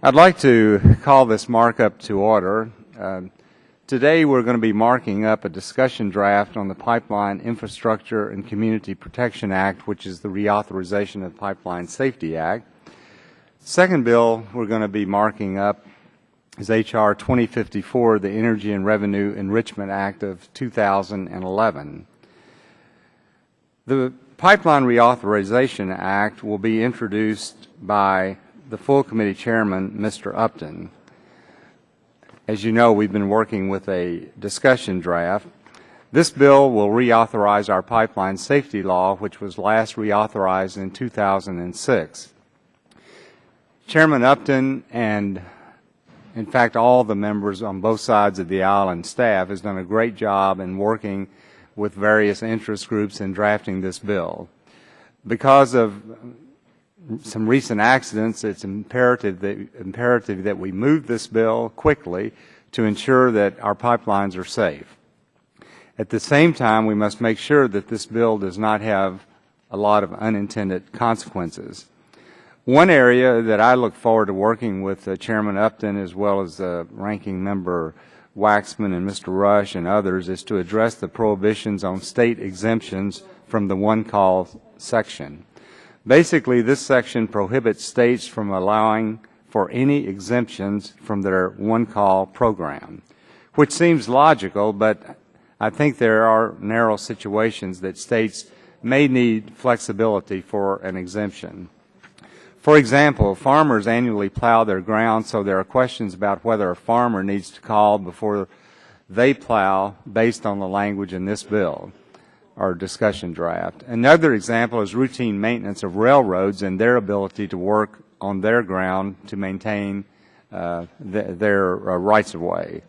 I'd like to call this markup to order. Today we're going to be marking up a discussion draft on the Pipeline Infrastructure and Community Protection Act, which is the reauthorization of the Pipeline Safety Act. The second bill we're going to be marking up is H.R. 2054, the Energy and Revenue Enrichment Act of 2011. The Pipeline Reauthorization Act will be introduced by the full committee chairman, Mr. Upton. As you know, we've been working with a discussion draft. This bill will reauthorize our pipeline safety law, which was last reauthorized in 2006. Chairman Upton and, in fact, all the members on both sides of the aisle and staff has done a great job in working with various interest groups in drafting this bill. Because of some recent accidents, it's imperative that we move this bill quickly to ensure that our pipelines are safe. At the same time, we must make sure that this bill does not have a lot of unintended consequences. One area that I look forward to working with Chairman Upton as well as Ranking Member Waxman and Mr. Rush and others is to address the prohibitions on state exemptions from the one-call section. Basically, this section prohibits states from allowing for any exemptions from their one-call program, which seems logical, but I think there are narrow situations that states may need flexibility for an exemption. For example, farmers annually plow their ground, so there are questions about whether a farmer needs to call before they plow based on the language in this bill. Our discussion draft. Another example is routine maintenance of railroads and their ability to work on their ground to maintain their rights-of-way.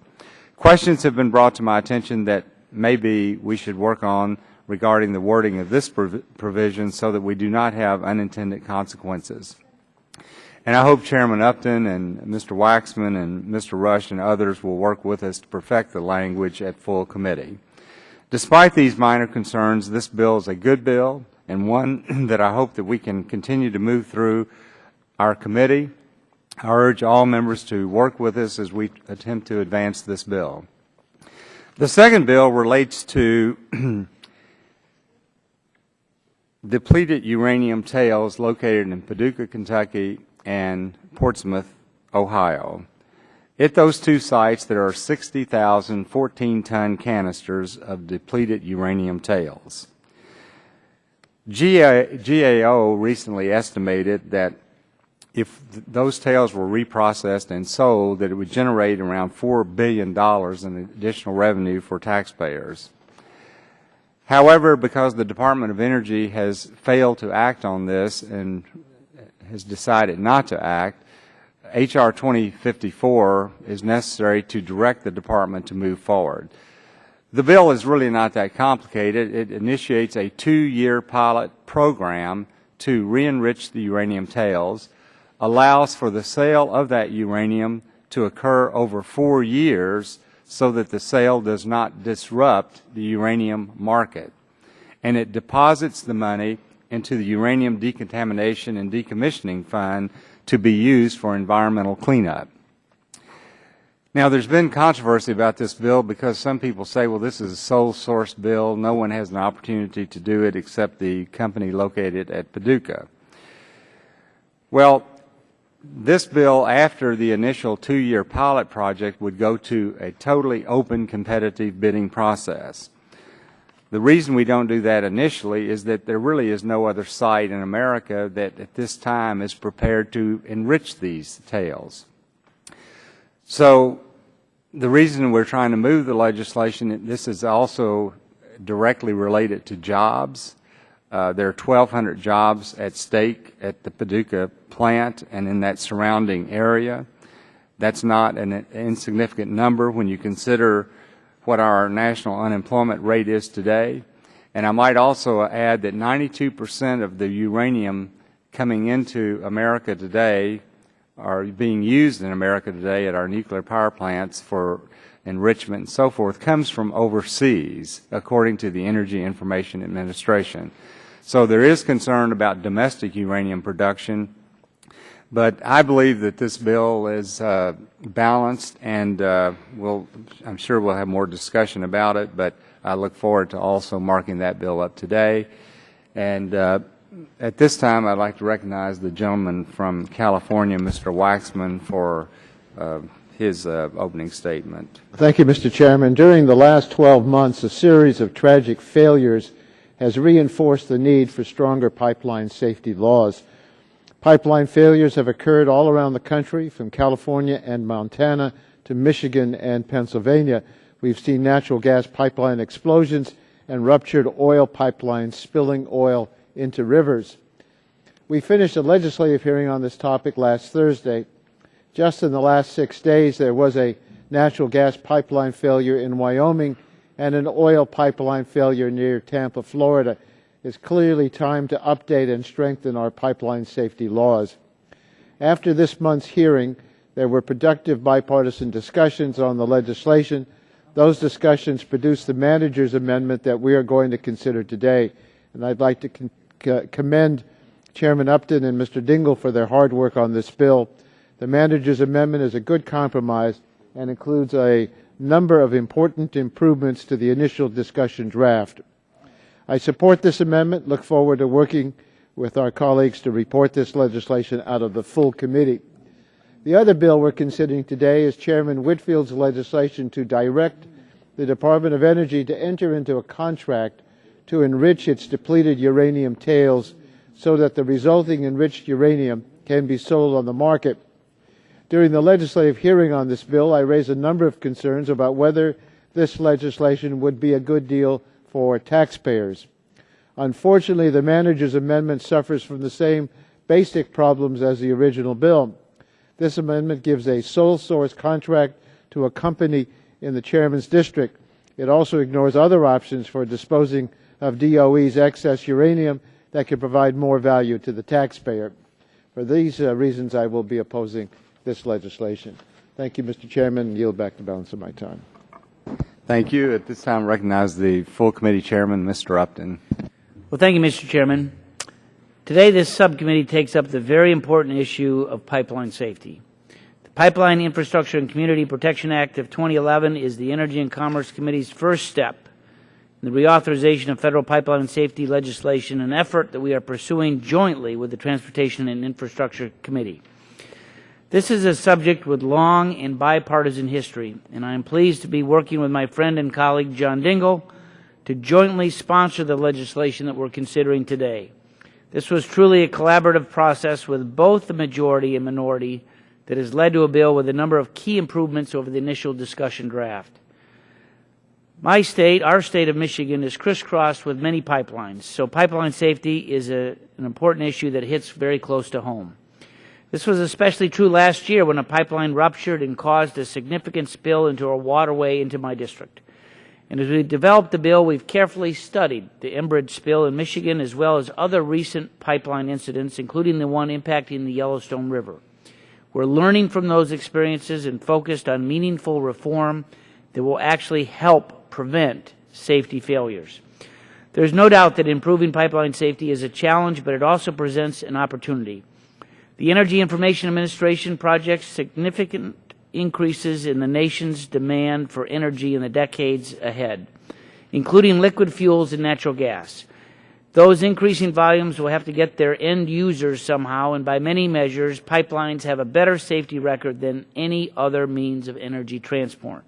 Questions have been brought to my attention that maybe we should work on regarding the wording of this provision so that we do not have unintended consequences. And I hope Chairman Upton and Mr. Waxman and Mr. Rush and others will work with us to perfect the language at full committee. Despite these minor concerns, this bill is a good bill and one that I hope that we can continue to move through our committee. I urge all members to work with us as we attempt to advance this bill. The second bill relates to depleted uranium tails located in Paducah, Kentucky and Portsmouth, Ohio. At those two sites, there are 60,000 14-ton canisters of depleted uranium tails. GAO recently estimated that if those tails were reprocessed and sold, that it would generate around $4 billion in additional revenue for taxpayers. However, because the Department of Energy has failed to act on this and has decided not to act, H.R. 2054 is necessary to direct the department to move forward. The bill is really not that complicated. It initiates a 2-year pilot program to re-enrich the uranium tails, allows for the sale of that uranium to occur over 4 years so that the sale does not disrupt the uranium market. And it deposits the money into the Uranium Decontamination and Decommissioning Fund to be used for environmental cleanup. Now, there's been controversy about this bill because some people say, well, this is a sole source bill. No one has an opportunity to do it except the company located at Paducah. Well, this bill, after the initial 2-year pilot project, would go to a totally open competitive bidding process. The reason we don't do that initially is that there really is no other site in America that at this time is prepared to enrich these tails. So the reason we're trying to move the legislation, this is also directly related to jobs. There are 1,200 jobs at stake at the Paducah plant and in that surrounding area. That's not an insignificant number when you consider what our national unemployment rate is today. And I might also add that 92% of the uranium coming into America today are being used in America today at our nuclear power plants for enrichment and so forth comes from overseas, according to the Energy Information Administration. So there is concern about domestic uranium production But I believe that this bill is balanced, and I'm sure we'll have more discussion about it, but I look forward to also marking that bill up today. And at this time, I'd like to recognize the gentleman from California, Mr. Waxman, for his opening statement. Thank you, Mr. Chairman. During the last 12 months, a series of tragic failures has reinforced the need for stronger pipeline safety laws. Pipeline failures have occurred all around the country, from California and Montana to Michigan and Pennsylvania. We've seen natural gas pipeline explosions and ruptured oil pipelines spilling oil into rivers. We finished a legislative hearing on this topic last Thursday. Just in the last 6 days, there was a natural gas pipeline failure in Wyoming and an oil pipeline failure near Tampa, Florida. It's clearly time to update and strengthen our pipeline safety laws. After this month's hearing, there were productive bipartisan discussions on the legislation. Those discussions produced the manager's amendment that we are going to consider today. And I'd like to commend Chairman Upton and Mr. Dingell for their hard work on this bill. The manager's amendment is a good compromise and includes a number of important improvements to the initial discussion draft. I support this amendment, look forward to working with our colleagues to report this legislation out of the full committee. The other bill we're considering today is Chairman Whitfield's legislation to direct the Department of Energy to enter into a contract to enrich its depleted uranium tails so that the resulting enriched uranium can be sold on the market. During the legislative hearing on this bill, I raised a number of concerns about whether this legislation would be a good deal for taxpayers. Unfortunately, the manager's amendment suffers from the same basic problems as the original bill. This amendment gives a sole source contract to a company in the chairman's district. It also ignores other options for disposing of DOE's excess uranium that could provide more value to the taxpayer. For these reasons, I will be opposing this legislation. Thank you, Mr. Chairman, and yield back the balance of my time. Thank you. At this time, I recognize the full committee chairman, Mr. Upton. Well, thank you, Mr. Chairman. Today, this subcommittee takes up the very important issue of pipeline safety. The Pipeline Infrastructure and Community Protection Act of 2011 is the Energy and Commerce Committee's first step in the reauthorization of federal pipeline safety legislation, an effort that we are pursuing jointly with the Transportation and Infrastructure Committee. This is a subject with long and bipartisan history, and I am pleased to be working with my friend and colleague John Dingell to jointly sponsor the legislation that we're considering today. This was truly a collaborative process with both the majority and minority that has led to a bill with a number of key improvements over the initial discussion draft. My state, our state of Michigan, is crisscrossed with many pipelines, so pipeline safety is an important issue that hits very close to home. This was especially true last year when a pipeline ruptured and caused a significant spill into a waterway into my district. And as we developed the bill, we've carefully studied the Enbridge spill in Michigan as well as other recent pipeline incidents, including the one impacting the Yellowstone River. We're learning from those experiences and focused on meaningful reform that will actually help prevent safety failures. There's no doubt that improving pipeline safety is a challenge, but it also presents an opportunity. The Energy Information Administration projects significant increases in the nation's demand for energy in the decades ahead, including liquid fuels and natural gas. Those increasing volumes will have to get their end users somehow, and by many measures, pipelines have a better safety record than any other means of energy transport.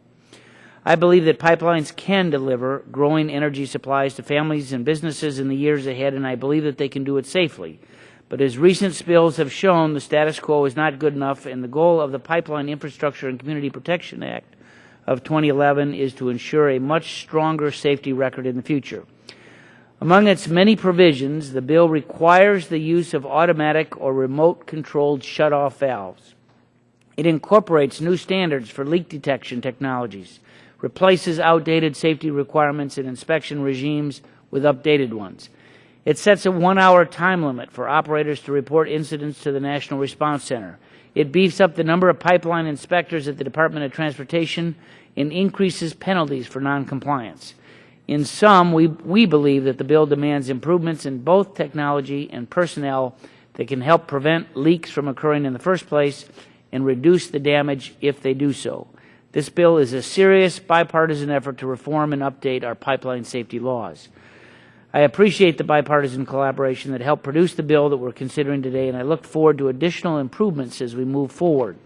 I believe that pipelines can deliver growing energy supplies to families and businesses in the years ahead, and I believe that they can do it safely. But as recent spills have shown, the status quo is not good enough, and the goal of the Pipeline Infrastructure and Community Protection Act of 2011 is to ensure a much stronger safety record in the future. Among its many provisions, the bill requires the use of automatic or remote-controlled shutoff valves. It incorporates new standards for leak detection technologies, replaces outdated safety requirements and inspection regimes with updated ones. It sets a 1-hour time limit for operators to report incidents to the National Response Center. It beefs up the number of pipeline inspectors at the Department of Transportation and increases penalties for noncompliance. In sum, we believe that the bill demands improvements in both technology and personnel that can help prevent leaks from occurring in the first place and reduce the damage if they do so. This bill is a serious bipartisan effort to reform and update our pipeline safety laws. I appreciate the bipartisan collaboration that helped produce the bill that we're considering today, and I look forward to additional improvements as we move forward.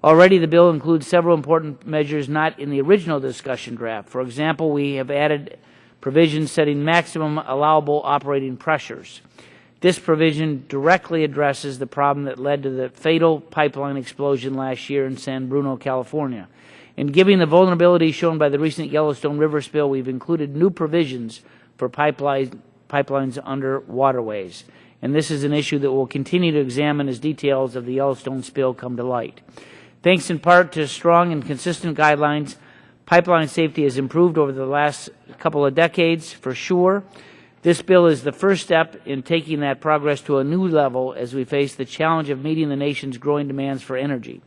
Already, the bill includes several important measures not in the original discussion draft. For example, we have added provisions setting maximum allowable operating pressures. This provision directly addresses the problem that led to the fatal pipeline explosion last year in San Bruno, California. In given the vulnerability shown by the recent Yellowstone River spill, we've included new provisions for pipelines under waterways. And this is an issue that we'll continue to examine as details of the Yellowstone spill come to light. Thanks in part to strong and consistent guidelines, pipeline safety has improved over the last couple of decades, for sure. This bill is the first step in taking that progress to a new level as we face the challenge of meeting the nation's growing demands for energy.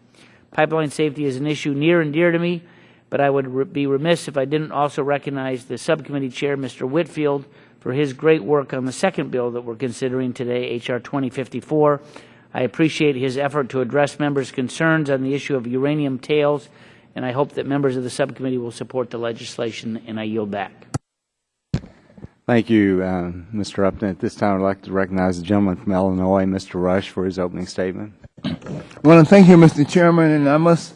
Pipeline safety is an issue near and dear to me, but I would be remiss if I didn't also recognize the subcommittee chair, Mr. Whitfield, for his great work on the second bill that we're considering today, H.R. 2054. I appreciate his effort to address members' concerns on the issue of uranium tails, and I hope that members of the subcommittee will support the legislation, and I yield back. Thank you, Mr. Upton. At this time, I'd like to recognize the gentleman from Illinois, Mr. Rush, for his opening statement. Well, thank you, Mr. Chairman, and I must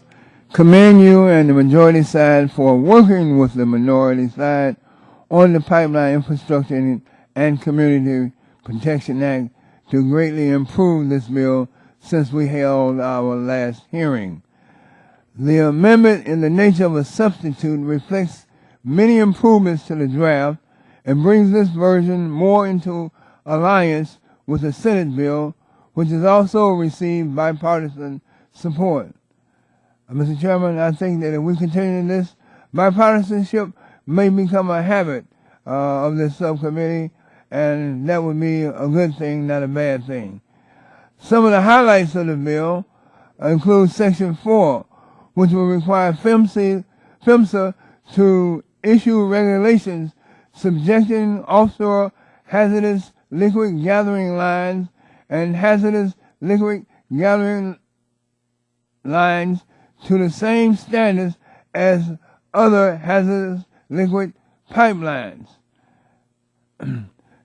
commend you and the majority side for working with the minority side on the Pipeline Infrastructure and Community Protection Act to greatly improve this bill since we held our last hearing. The amendment in the nature of a substitute reflects many improvements to the draft and brings this version more into alliance with the Senate bill, which has also received bipartisan support. Mr. Chairman, I think that if we continue this, bipartisanship may become a habit of this subcommittee, and that would be a good thing, not a bad thing. Some of the highlights of the bill include Section 4, which will require PHMSA to issue regulations subjecting offshore hazardous liquid gathering lines and hazardous liquid gathering lines to the same standards as other hazardous liquid pipelines.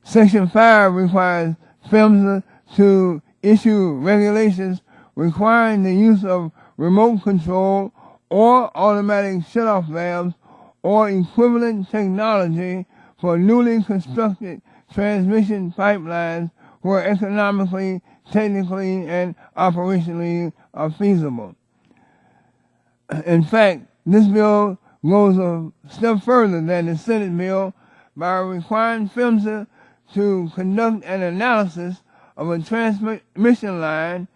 Section 5 requires PHMSA to issue regulations requiring the use of remote control or automatic shutoff valves or equivalent technology for newly constructed transmission pipelines where economically, technically, and operationally are feasible. In fact, this bill goes a step further than the Senate bill by requiring PHMSA to conduct an analysis of a transmission line,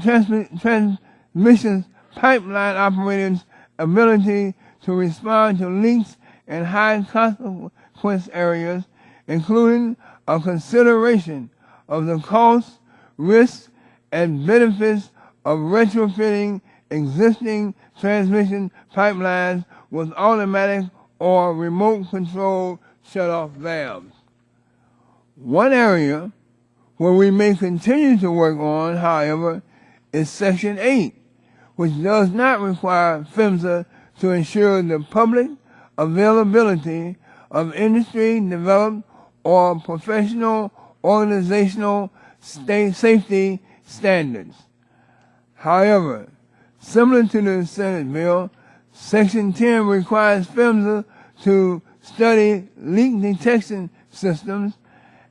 transmission pipeline operators' ability to respond to leaks in high consequence areas, including a consideration of the costs, risks, and benefits of retrofitting existing transmission pipelines with automatic or remote control shutoff valves. One area where we may continue to work on, however, is Section 8, which does not require PHMSA to ensure the public availability of industry-developed or professional organizational safety standards. However, similar to the Senate bill, Section 10 requires PHMSA to study leak detection systems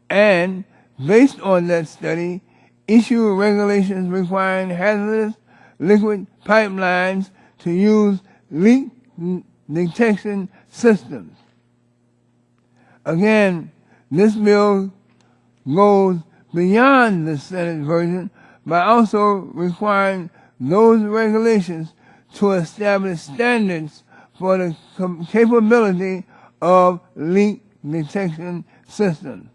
and, based on that study, issue regulations requiring hazardous liquid pipelines to use leak detection systems. Again, this bill goes beyond the Senate version by also requiring those regulations to establish standards for the capability of leak detection systems.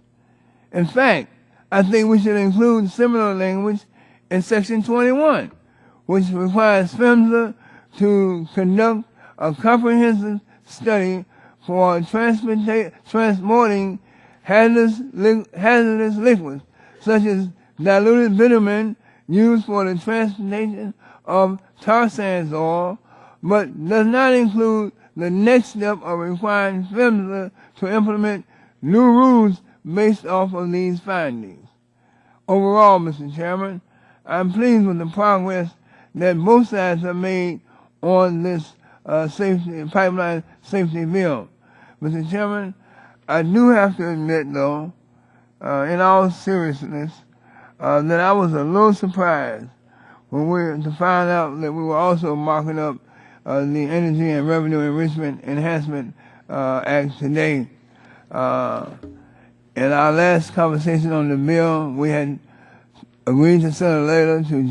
In fact, I think we should include similar language in Section 21, which requires PHMSA to conduct a comprehensive study for transporting hazardous liquids, such as diluted bitumen used for the transportation of tar sands oil, but does not include the next step of requiring PHMSA to implement new rules based off of these findings. Overall, Mr. Chairman, I'm pleased with the progress that both sides have made on this pipeline safety bill. Mr. Chairman, I do have to admit, though, in all seriousness, that I was a little surprised to find out that we were also marking up the Energy and Revenue Enrichment Enhancement Act today. In our last conversation on the bill, we had agreed to send a letter to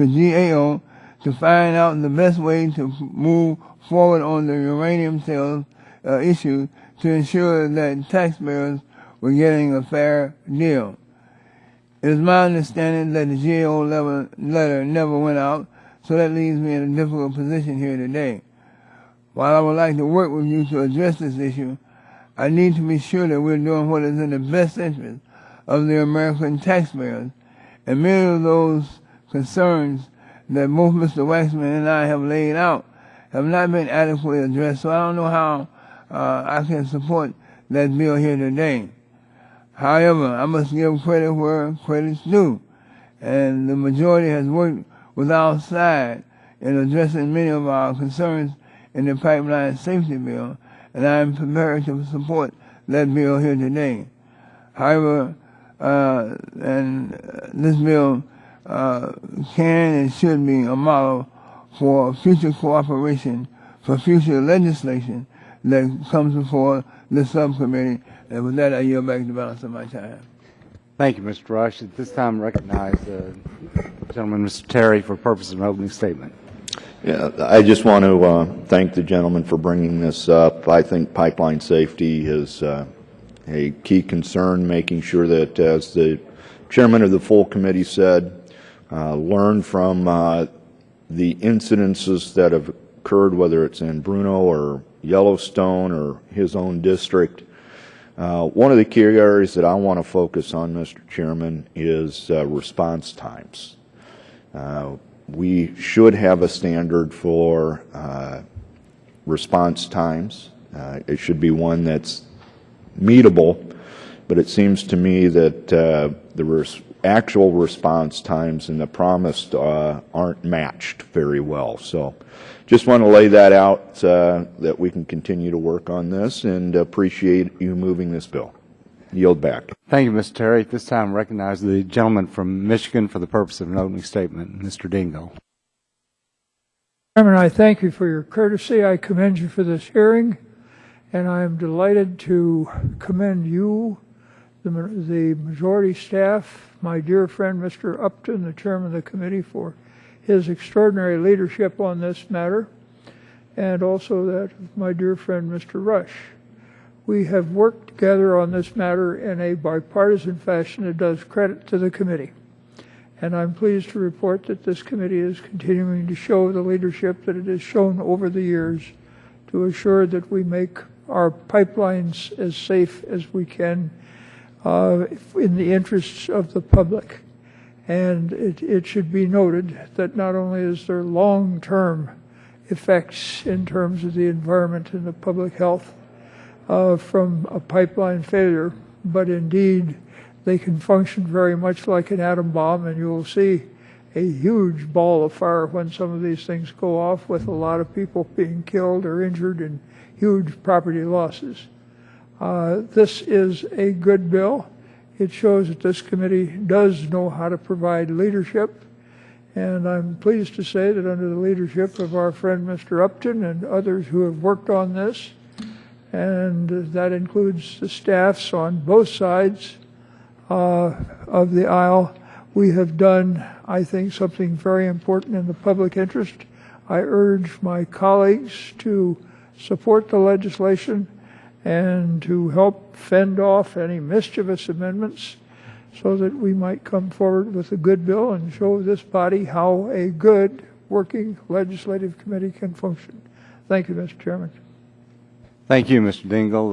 GAO to find out the best way to move forward on the uranium sales issue to ensure that taxpayers were getting a fair deal. It is my understanding that the GAO letter never went out, so that leaves me in a difficult position here today. While I would like to work with you to address this issue, I need to be sure that we're doing what is in the best interest of the American taxpayers, and many of those concerns that both Mr. Waxman and I have laid out have not been adequately addressed, so I don't know how I can support that bill here today. However, I must give credit where credit's due, and the majority has worked with our side in addressing many of our concerns in the pipeline safety bill, and I am prepared to support that bill here today. However, this bill can and should be a model for future cooperation, for future legislation that comes before the subcommittee. And with that, I yield back the balance of my time. Thank you, Mr. Rush. At this time, I recognize the gentleman, Mr. Terry, for purposes of an opening statement. Yeah, I just want to thank the gentleman for bringing this up. I think pipeline safety is a key concern, making sure that, as the chairman of the full committee said, learn from the incidences that have occurred, whether it's in Bruno or Yellowstone or his own district. One of the key areas that I want to focus on, Mr. Chairman, is response times. We should have a standard for response times. It should be one that's meetable, but it seems to me that the actual response times and the promised aren't matched very well. So just want to lay that out that we can continue to work on this, and appreciate you moving this bill. Yield back. Thank you, Mr. Terry. At this time, I recognize the gentleman from Michigan for the purpose of an opening statement, Mr. Dingle. Chairman, I thank you for your courtesy. I commend you for this hearing, and I am delighted to commend you, the majority staff, my dear friend Mr. Upton, the chairman of the committee, for his extraordinary leadership on this matter, and also that of my dear friend Mr. Rush. We have worked together on this matter in a bipartisan fashion that does credit to the committee. And I'm pleased to report that this committee is continuing to show the leadership that it has shown over the years to assure that we make our pipelines as safe as we can in the interests of the public. And it should be noted that not only is there long-term effects in terms of the environment and the public health from a pipeline failure, but indeed they can function very much like an atom bomb, and you will see a huge ball of fire when some of these things go off, with a lot of people being killed or injured and huge property losses. This is a good bill. It shows that this committee does know how to provide leadership, and I'm pleased to say that under the leadership of our friend Mr. Upton and others who have worked on this, and that includes the staffs on both sides of the aisle, we have done, I think, something very important in the public interest. I urge my colleagues to support the legislation and to help fend off any mischievous amendments so that we might come forward with a good bill and show this body how a good working legislative committee can function. Thank you, Mr. Chairman. Thank you, Mr. Dingle.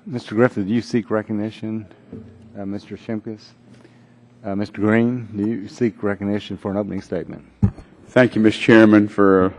Mr. Griffith, do you seek recognition? Mr. Shimkus? Mr. Green, do you seek recognition for an opening statement? Thank you, Mr. Chairman, for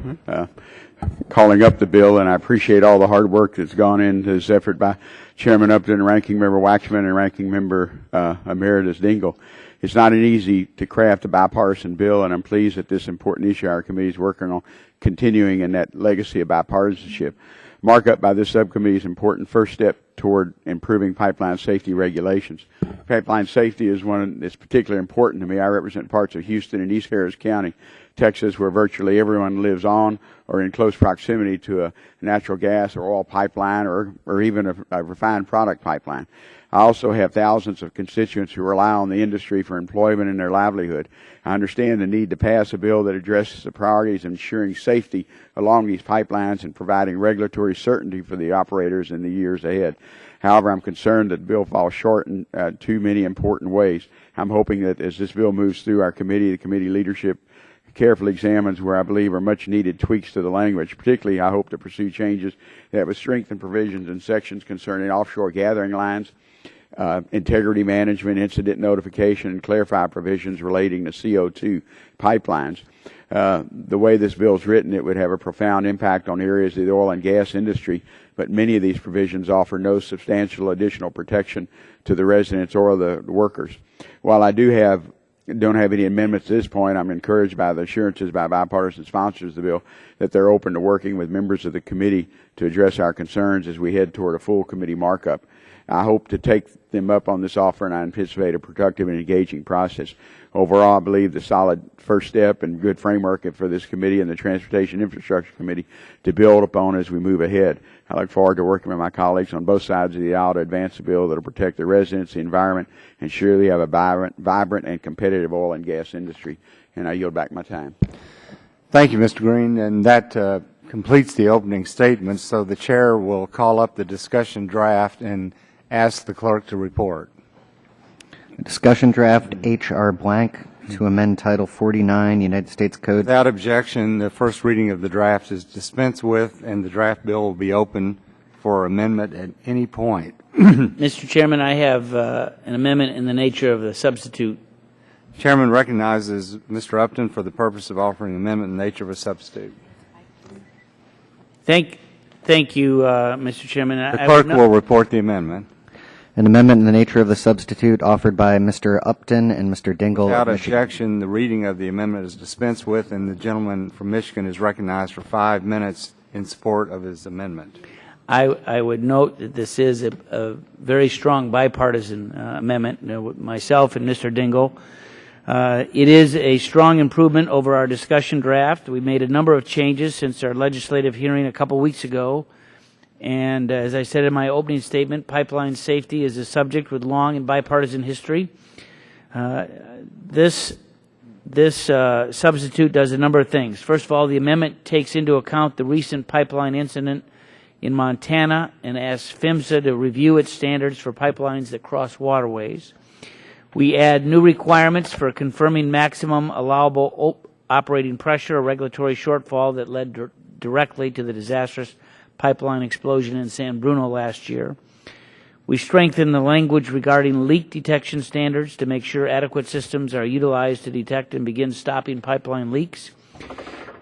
calling up the bill, and I appreciate all the hard work that's gone into this effort by Chairman Upton, Ranking Member Waxman, and Ranking Member Emeritus Dingle. It's not easy to craft a bipartisan bill, and I'm pleased that this important issue our committee is working on continuing in that legacy of bipartisanship. Markup by this subcommittee is an important first step toward improving pipeline safety regulations. Pipeline safety is one that's particularly important to me. I represent parts of Houston and East Harris County, Texas, where virtually everyone lives on or in close proximity to a natural gas or oil pipeline or even a refined product pipeline. I also have thousands of constituents who rely on the industry for employment and their livelihood. I understand the need to pass a bill that addresses the priorities of ensuring safety along these pipelines and providing regulatory certainty for the operators in the years ahead. However, I'm concerned that the bill falls short in too many important ways. I'm hoping that as this bill moves through our committee, the committee leadership carefully examines where I believe are much needed tweaks to the language. Particularly, I hope to pursue changes that would strengthen provisions in sections concerning offshore gathering lines, integrity management, incident notification, and clarify provisions relating to CO2 pipelines. The way this bill is written, it would have a profound impact on areas of the oil and gas industry, but many of these provisions offer no substantial additional protection to the residents or the workers. While I don't have any amendments at this point, I'm encouraged by the assurances by bipartisan sponsors of the bill that they're open to working with members of the committee to address our concerns as we head toward a full committee markup. I hope to take them up on this offer, and I anticipate a productive and engaging process. Overall, I believe the solid first step and good framework for this committee and the Transportation Infrastructure Committee to build upon as we move ahead. I look forward to working with my colleagues on both sides of the aisle to advance a bill that will protect the residents, the environment, and surely have a vibrant and competitive oil and gas industry. And I yield back my time. Thank you, Mr. Green. And that completes the opening statements. So the chair will call up the discussion draft and ask the clerk to report. Discussion draft H.R. blank to amend Title 49 United States Code. Without objection, the first reading of the draft is dispensed with, and the draft bill will be open for amendment at any point. Mr. Chairman, I have an amendment in the nature of a substitute. Chairman recognizes Mr. Upton for the purpose of offering an amendment in the nature of a substitute. Thank you, Mr. Chairman. The clerk will report the amendment. An amendment in the nature of the substitute offered by Mr. Upton and Mr. Dingle. Without objection, the reading of the amendment is dispensed with, and the gentleman from Michigan is recognized for 5 minutes in support of his amendment. I would note that this is a very strong bipartisan amendment, with myself and Mr. Dingle. It is a strong improvement over our discussion draft. We made a number of changes since our legislative hearing a couple weeks ago. And as I said in my opening statement, pipeline safety is a subject with long and bipartisan history. This substitute does a number of things. First of all, the amendment takes into account the recent pipeline incident in Montana and asks PHMSA to review its standards for pipelines that cross waterways. We add new requirements for confirming maximum allowable operating pressure, a regulatory shortfall that led directly to the disastrous pipeline explosion in San Bruno last year. We strengthen the language regarding leak detection standards to make sure adequate systems are utilized to detect and begin stopping pipeline leaks.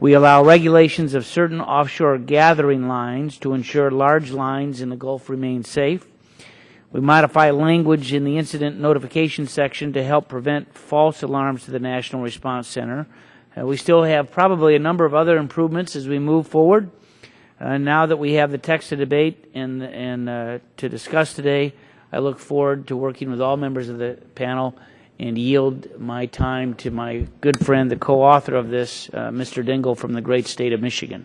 We allow regulations of certain offshore gathering lines to ensure large lines in the Gulf remain safe. We modify language in the incident notification section to help prevent false alarms to the National Response Center. We still have probably a number of other improvements as we move forward. Now that we have the text to debate and to discuss today, I look forward to working with all members of the panel and yield my time to my good friend, the co-author of this, Mr. Dingle from the great state of Michigan.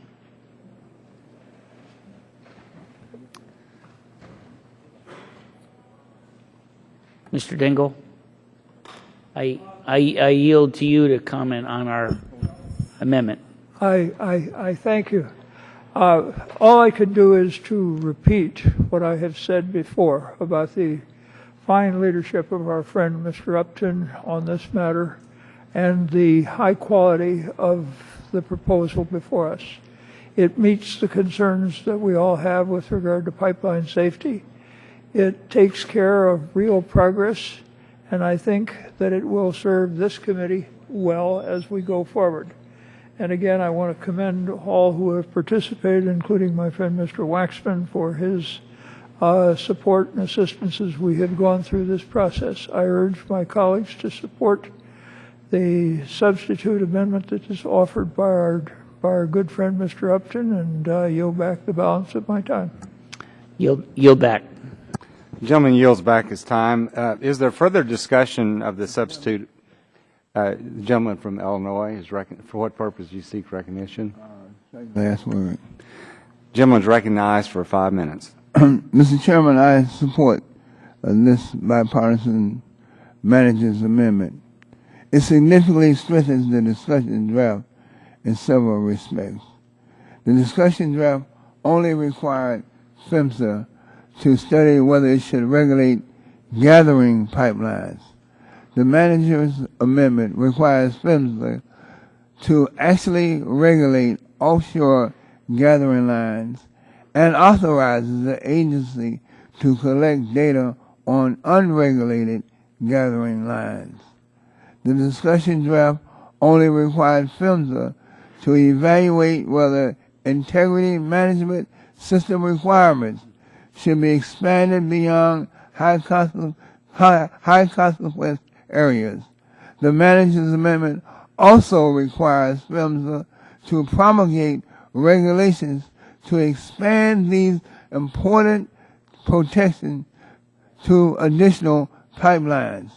Mr. Dingle, I yield to you to comment on our amendment. I thank you. All I can do is to repeat what I have said before about the fine leadership of our friend Mr. Upton on this matter and the high quality of the proposal before us. It meets the concerns that we all have with regard to pipeline safety. It takes care of real progress, and I think that it will serve this committee well as we go forward. And again, I want to commend all who have participated, including my friend Mr. Waxman, for his support and assistance as we have gone through this process. I urge my colleagues to support the substitute amendment that is offered by our good friend Mr. Upton, and yield back the balance of my time. Yield back. The gentleman yields back his time. Is there further discussion of the substitute? The gentleman from Illinois, for what purpose do you seek recognition? Last word. Gentleman's recognized for 5 minutes. Mr. Chairman, I support this bipartisan manager's amendment. It significantly strengthens the discussion draft in several respects. The discussion draft only required PHMSA to study whether it should regulate gathering pipelines. The manager's amendment requires PHMSA to actually regulate offshore gathering lines and authorizes the agency to collect data on unregulated gathering lines. The discussion draft only required PHMSA to evaluate whether integrity management system requirements should be expanded beyond high consequence areas. The manager's amendment also requires PHMSA to promulgate regulations to expand these important protections to additional pipelines.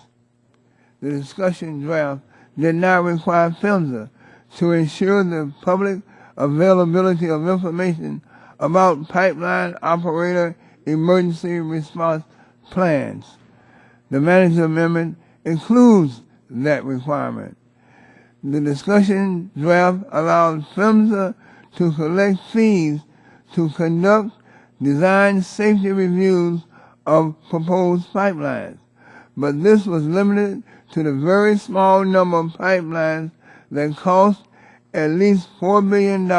The discussion draft did not require PHMSA to ensure the public availability of information about pipeline operator emergency response plans. The manager's amendment includes that requirement. The discussion draft allows PHMSA to collect fees to conduct design safety reviews of proposed pipelines, but this was limited to the very small number of pipelines that cost at least $4 billion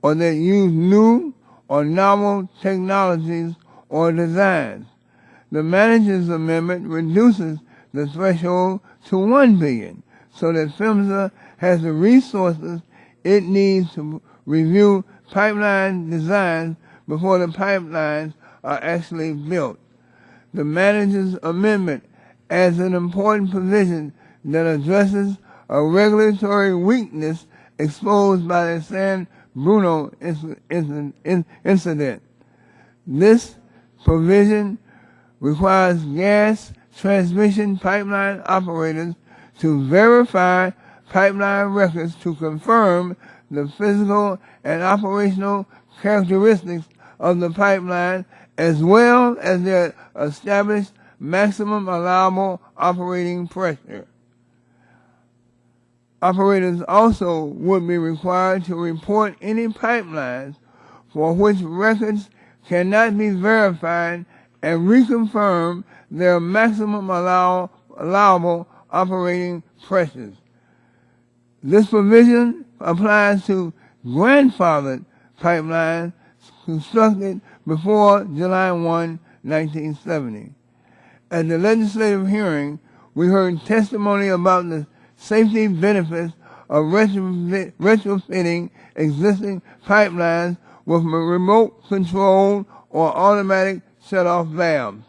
or that use new or novel technologies or designs. The manager's amendment reduces the threshold to $1 billion so that PHMSA has the resources it needs to review pipeline designs before the pipelines are actually built. The manager's amendment adds an important provision that addresses a regulatory weakness exposed by the San Bruno incident. This provision requires gas transmission pipeline operators to verify pipeline records to confirm the physical and operational characteristics of the pipeline as well as their established maximum allowable operating pressure. Operators also would be required to report any pipelines for which records cannot be verified and reconfirm their maximum allowable operating pressures. This provision applies to grandfathered pipelines constructed before July 1, 1970. At the legislative hearing, we heard testimony about the safety benefits of retrofitting existing pipelines with remote control or automatic shut-off valves.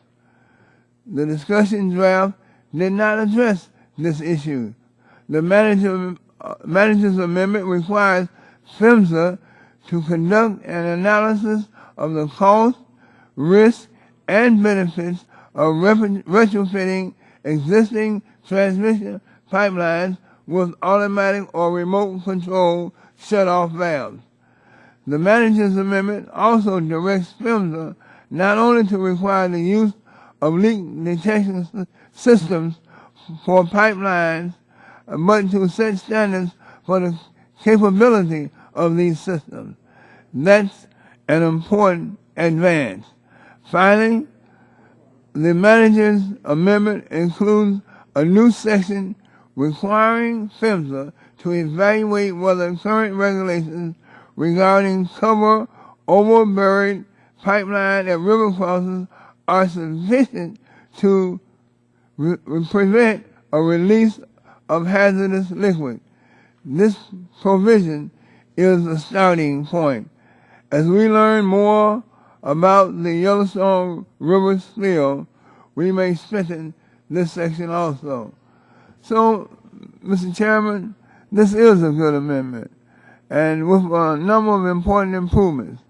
The discussion draft did not address this issue. The manager's amendment requires PHMSA to conduct an analysis of the cost, risk, and benefits of retrofitting existing transmission pipelines with automatic or remote control shut-off valves. The manager's amendment also directs PHMSA not only to require the use of leak detection systems for pipelines, but to set standards for the capability of these systems. That's an important advance. Finally, the manager's amendment includes a new section requiring PHMSA to evaluate whether current regulations regarding cover over buried pipeline and river crossings are sufficient to prevent a release of hazardous liquid. This provision is a starting point. As we learn more about the Yellowstone River spill, we may strengthen this section also. So, Mr. Chairman, this is a good amendment, and with a number of important improvements.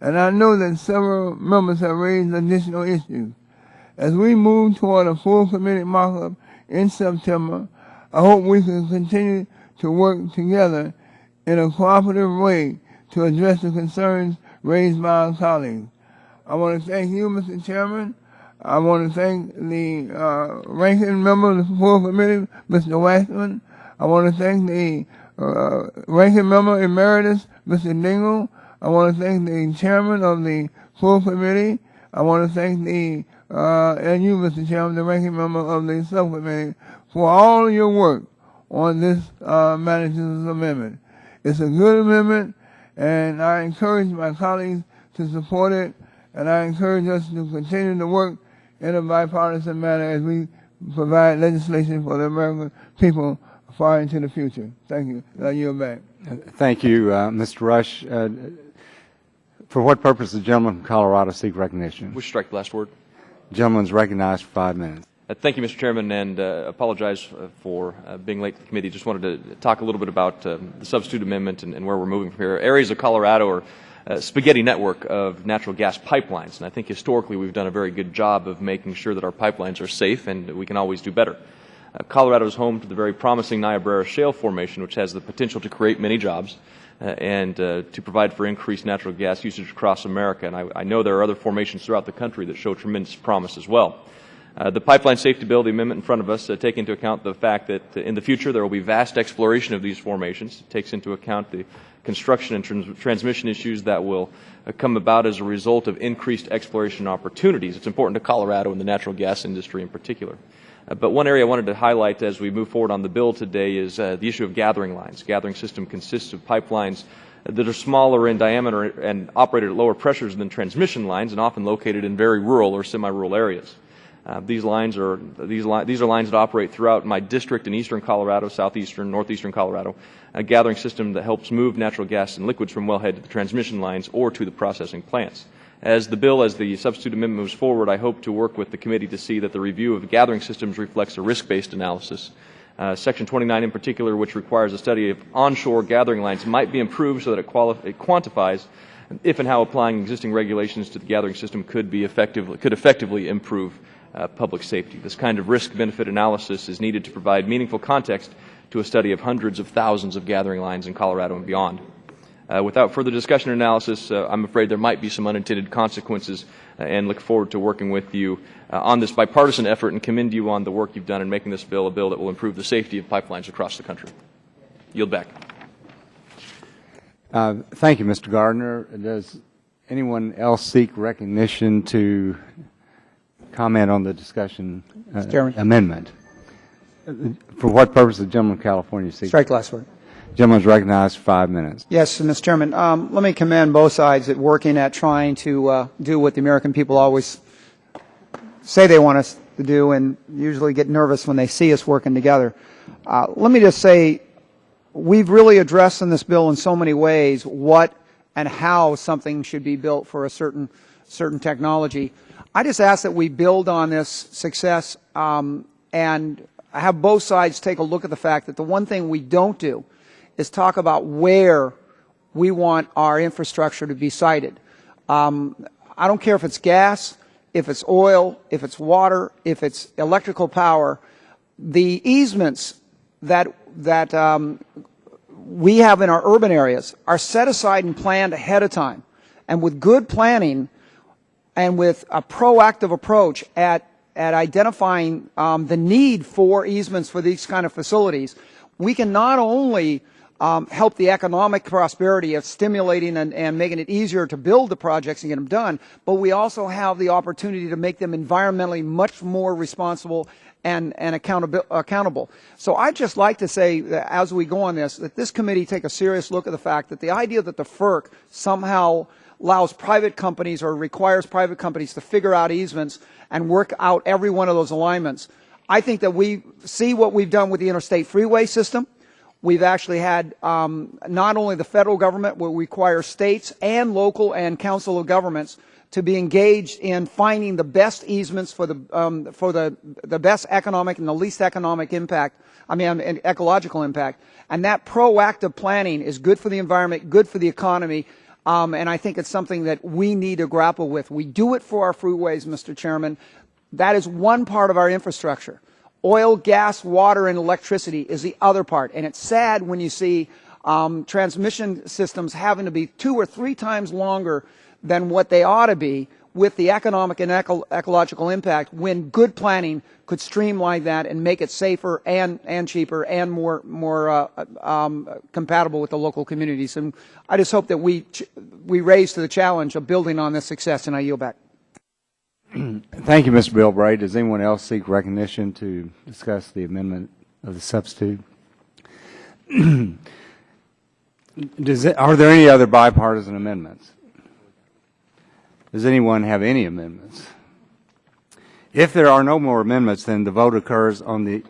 And I know that several members have raised additional issues. As we move toward a full committee markup in September, I hope we can continue to work together in a cooperative way to address the concerns raised by our colleagues. I want to thank you, Mr. Chairman. I want to thank the ranking member of the full committee, Mr. Waxman. I want to thank the ranking member emeritus, Mr. Dingell. I want to thank the chairman of the full committee. I want to thank the and you, Mr. Chairman, the ranking member of the subcommittee, for all your work on this manager's amendment. It's a good amendment, and I encourage my colleagues to support it, and I encourage us to continue to work in a bipartisan manner as we provide legislation for the American people far into the future. Thank you. I yield back. Thank you, Mr. Rush. For what purpose does the gentleman from Colorado seek recognition? We strike the last word. The gentleman's recognized for 5 minutes. Thank you, Mr. Chairman, and apologize for being late to the committee. Just wanted to talk a little bit about the substitute amendment and where we're moving from here. Areas of Colorado are a spaghetti network of natural gas pipelines, and I think historically we've done a very good job of making sure that our pipelines are safe, and we can always do better. Colorado is home to the very promising Niobrara Shale Formation, which has the potential to create many jobs and to provide for increased natural gas usage across America. And I know there are other formations throughout the country that show tremendous promise as well. The Pipeline Safety Bill, the amendment in front of us, take into account the fact that in the future there will be vast exploration of these formations. It takes into account the construction and transmission issues that will come about as a result of increased exploration opportunities. It's important to Colorado and the natural gas industry in particular. But one area I wanted to highlight as we move forward on the bill today is the issue of gathering lines. Gathering system consists of pipelines that are smaller in diameter and operated at lower pressures than transmission lines and often located in very rural or semi-rural areas. These lines are lines that operate throughout my district in eastern Colorado, southeastern, northeastern Colorado, a gathering system that helps move natural gas and liquids from wellhead to the transmission lines or to the processing plants. As the substitute amendment moves forward, I hope to work with the committee to see that the review of gathering systems reflects a risk-based analysis. Section 29 in particular, which requires a study of onshore gathering lines, might be improved so that it quantifies if and how applying existing regulations to the gathering system could effectively improve public safety. This kind of risk-benefit analysis is needed to provide meaningful context to a study of hundreds of thousands of gathering lines in Colorado and beyond. Without further discussion or analysis, I'm afraid there might be some unintended consequences and look forward to working with you on this bipartisan effort and commend you on the work you've done in making this bill a bill that will improve the safety of pipelines across the country. Yield back. Thank you, Mr. Gardner. Does anyone else seek recognition to comment on the discussion amendment? For what purpose does the gentleman from California seek? Strike last word. Gentleman is recognized for 5 minutes. Yes, Mr. Chairman. Let me commend both sides at working at trying to do what the American people always say they want us to do and usually get nervous when they see us working together. Let me just say we've really addressed in this bill in so many ways what and how something should be built for a certain technology. I just ask that we build on this success and have both sides take a look at the fact that the one thing we don't do is talk about where we want our infrastructure to be sited. I don't care if it's gas, if it's oil, if it's water, if it's electrical power. The easements that we have in our urban areas are set aside and planned ahead of time. And with good planning and with a proactive approach at identifying the need for easements for these kind of facilities, we can not only help the economic prosperity of stimulating and making it easier to build the projects and get them done, but we also have the opportunity to make them environmentally much more responsible and accountable. So I'd just like to say that as we go on this, that this committee take a serious look at the fact that the idea that the FERC somehow allows private companies or requires private companies to figure out easements and work out every one of those alignments. I think that we see what we've done with the interstate freeway system. We've actually had not only the federal government will require states and local and council of governments to be engaged in finding the best easements for the best economic and the least economic impact, and ecological impact. And that proactive planning is good for the environment, good for the economy, and I think it's something that we need to grapple with. We do it for our freeways, Mr. Chairman. That is one part of our infrastructure. Oil, gas, water, and electricity is the other part. And it's sad when you see transmission systems having to be 2 or 3 times longer than what they ought to be with the economic and ecological impact, when good planning could streamline that and make it safer and cheaper and more compatible with the local communities. And I just hope that we raise to the challenge of building on this success, and I yield back. Thank you, Mr. Bilbray. Does anyone else seek recognition to discuss the amendment of the substitute? Are there any other bipartisan amendments? Does anyone have any amendments? If there are no more amendments, then the vote occurs on the...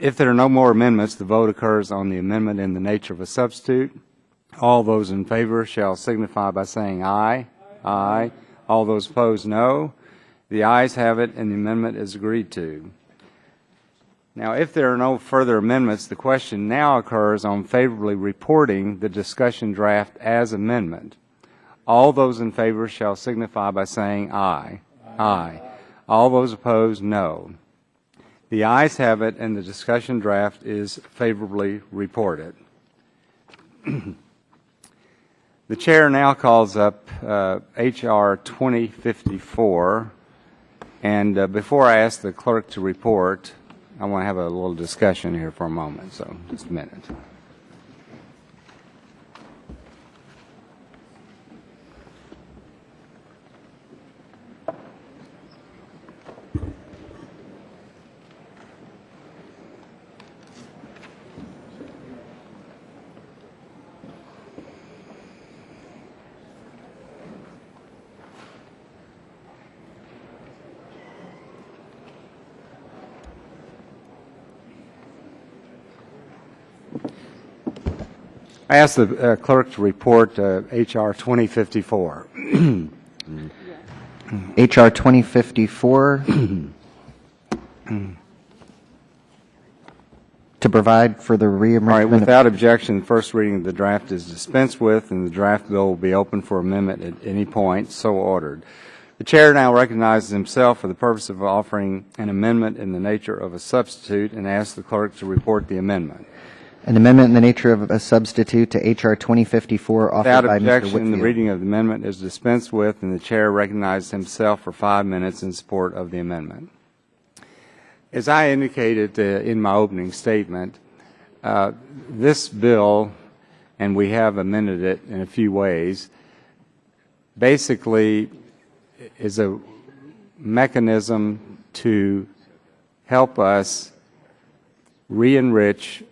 If there are no more amendments, the vote occurs on the amendment in the nature of a substitute. All those in favor shall signify by saying aye. Aye. All those opposed, no. The ayes have it, and the amendment is agreed to. Now, if there are no further amendments, the question now occurs on favorably reporting the discussion draft as amendment. All those in favor shall signify by saying aye. Aye. All those opposed, no. The ayes have it, and the discussion draft is favorably reported. The chair now calls up H.R. 2054, and before I ask the clerk to report, I want to have a little discussion here for a moment, so just a minute. I ask the clerk to report H.R. 2054. H.R. 2054 to provide for the re-enrichment. All right, without objection, the first reading of the draft is dispensed with, and the draft bill will be open for amendment at any point, so ordered. The chair now recognizes himself for the purpose of offering an amendment in the nature of a substitute and asks the clerk to report the amendment. An amendment in the nature of a substitute to H.R. 2054 offered Without by Mr. objection, Whitfield. the reading of the amendment is dispensed with, and the chair recognizes himself for 5 minutes in support of the amendment. As I indicated in my opening statement, this bill, and we have amended it in a few ways, basically is a mechanism to help us re-enrich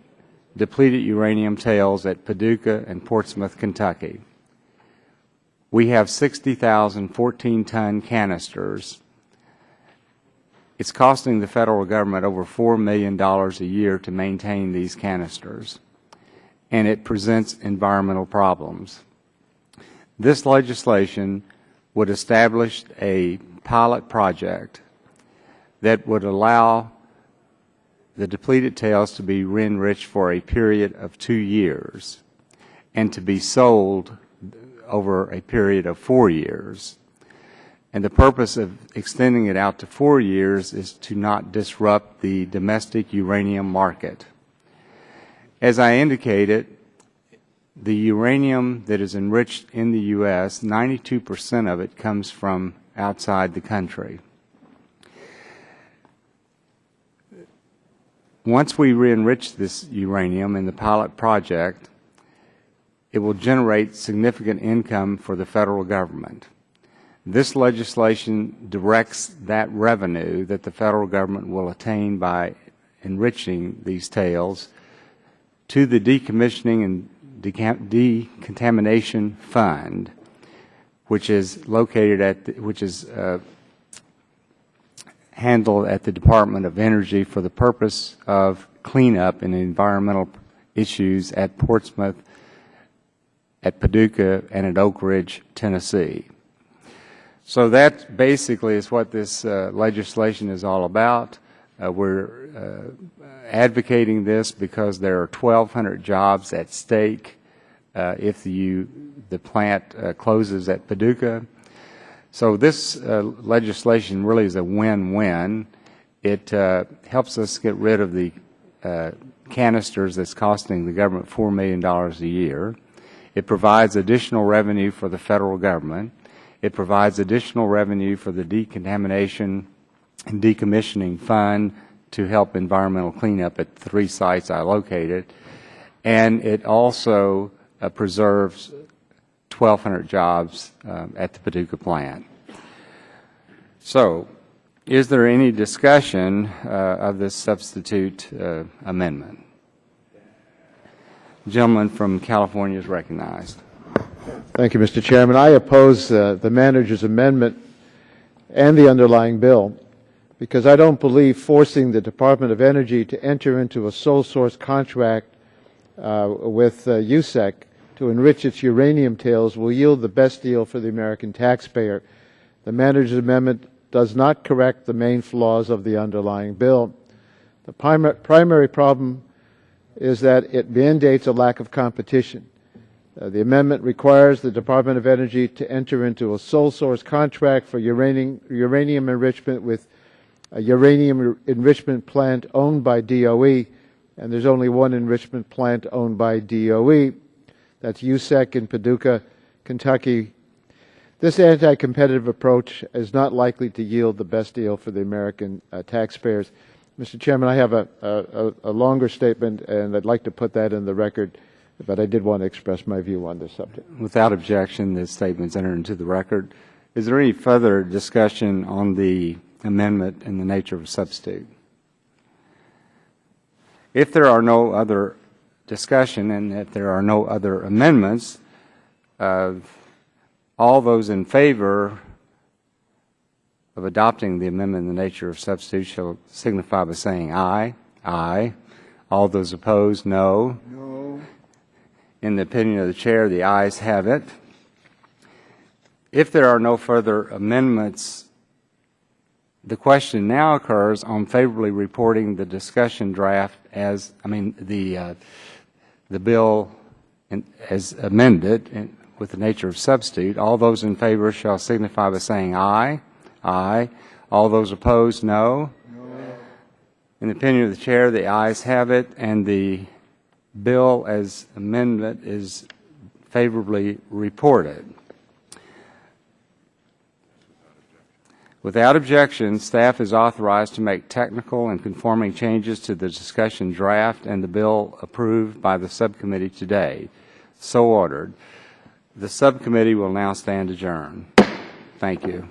depleted uranium tails at Paducah and Portsmouth, Kentucky. We have 60,000 14-ton canisters. It's costing the federal government over $4 million a year to maintain these canisters, and it presents environmental problems. This legislation would establish a pilot project that would allow the depleted tails to be re-enriched for a period of 2 years and to be sold over a period of 4 years. And the purpose of extending it out to 4 years is to not disrupt the domestic uranium market. As I indicated, the uranium that is enriched in the U.S., 92% of it comes from outside the country. once we re-enrich this uranium in the pilot project, it will generate significant income for the federal government. This legislation directs that revenue that the federal government will attain by enriching these tails to the Decommissioning and Decontamination Fund, which is located at, handled at the Department of Energy for the purpose of cleanup and environmental issues at Portsmouth, at Paducah, and at Oak Ridge, Tennessee. So that basically is what this legislation is all about. We're advocating this because there are 1,200 jobs at stake if the plant closes at Paducah. So this legislation really is a win-win. It helps us get rid of the canisters that's costing the government $4 million a year. It provides additional revenue for the federal government. It provides additional revenue for the Decontamination and Decommissioning Fund to help environmental cleanup at 3 sites I located. And it also preserves 1,200 jobs at the Paducah plant. So, is there any discussion of this substitute amendment? The gentleman from California is recognized. Thank you, Mr. Chairman. I oppose the manager's amendment and the underlying bill because I don't believe forcing the Department of Energy to enter into a sole source contract with USEC to enrich its uranium tails will yield the best deal for the American taxpayer. The manager's amendment does not correct the main flaws of the underlying bill. The primary problem is that it mandates a lack of competition. The amendment requires the Department of Energy to enter into a sole source contract for uranium enrichment with a uranium enrichment plant owned by DOE, and there's only one enrichment plant owned by DOE. That's USEC in Paducah, Kentucky. This anti-competitive approach is not likely to yield the best deal for the American taxpayers. Mr. Chairman, I have a longer statement, and I'd like to put that in the record, but I did want to express my view on this subject. Without objection, this statement is entered into the record. Is there any further discussion on the amendment in the nature of a substitute? If there are no other discussion and if there are no other amendments, all those in favor of adopting the amendment in the nature of substitute shall signify by saying aye. Aye. All those opposed, no. No. In the opinion of the chair, the ayes have it. If there are no further amendments, the question now occurs on favorably reporting the discussion draft as, the bill as amended with the nature of substitute. All those in favor shall signify by saying aye. Aye. All those opposed, no. No. In the opinion of the chair, the ayes have it, and the bill as amendment is favorably reported. Without objection, staff is authorized to make technical and conforming changes to the discussion draft and the bill approved by the subcommittee today. So ordered. The subcommittee will now stand adjourned. Thank you.